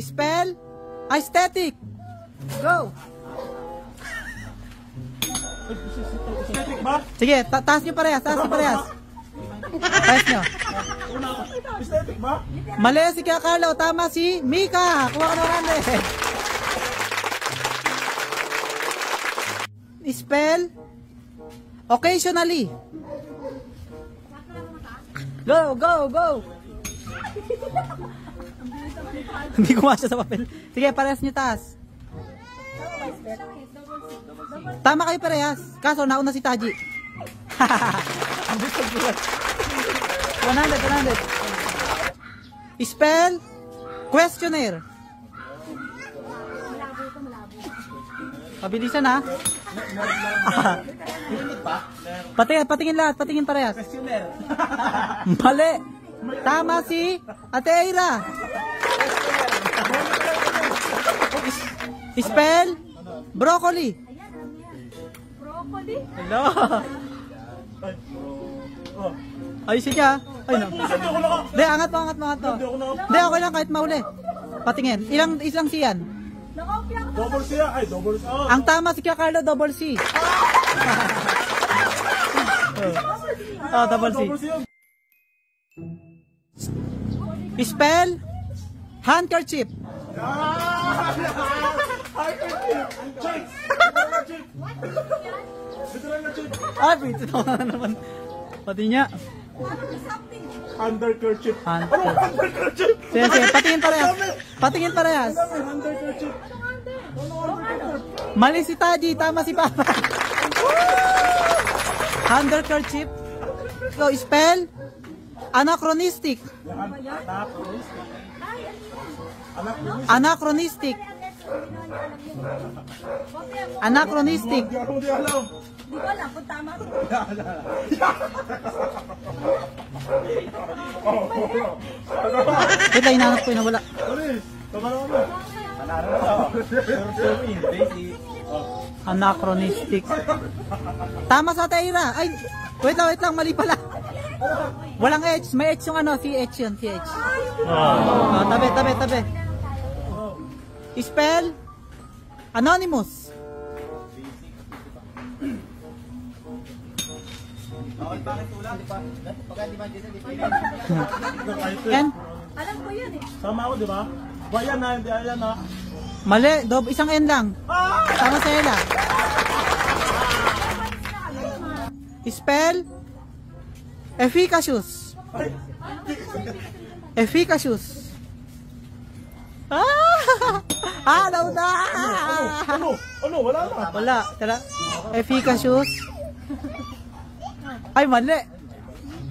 Spell. Aesthetic. Go. Aesthetic ba? Sige, taas nyo parehas. Taas nyo parehas. Taas nyo. Aesthetic ba? Mali si Kuya Carlo. Tama si Mika. Kuha ka na 100. Spell. Occasionally. Go, go, go. Hindi kumasya sa papel. Sige, parehas nyo taas. Tama kayo parehas. Kaso nauna si Taji. 100. Spell. Questionnaire. Pabilisan ha. Patingin lahat. Patingin parehas. Mali. Tama si Ate Aira. Spell. Broccoli. Broccoli? Hello. Ayusin niya. Ay no. Hindi, angat mo. Hindi, okay lang kahit mahuli. Patingin. Ilang C yan? Double C ay double C. Ang tama si Kuya Carlo, double C. Oh, double C. Spell. Handkerchief. Ah, ito naman. Pati niya. Underkerchief. Underkerchief. Sige, patingin parehas. Patingin parehas. Underkerchief. Mali si Taji, tama si Papa. Handkerchief. So, spell. Anachronistic. Anachronistic. Anachronistic. Hindi alam. Di ko alam kung tama. Wait lang, hinahanap ko yun, wala. Anachronistic. Tama sa Taira. Ay, wait lang, mali pala. Walang H, may H yung ano, CH yun, CH. Oh, tabi. Spell. Anonymous. Yan. Alam ko yun eh. Sama ako, di ba? Bayan na, hindi ayan na. Mali, isang N lang. Tama sa Ella. Spell. Efficacious. Efficacious. Alaw na! Ano? Wala na. Wala. Tara. Efficacious. Ay, mali.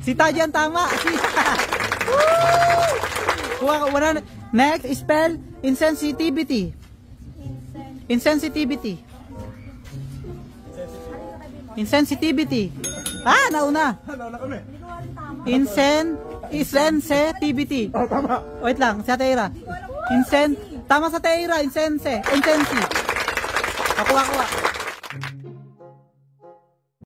Si Taji ang tama. Wala na. Next, spell. Insensitivity. Insensitivity. Insensitivity. Nauna. Nauna kami. Insensitivity. Oh, tama. Wait lang, sa Teira. Tama sa Teira, insensi. Ako.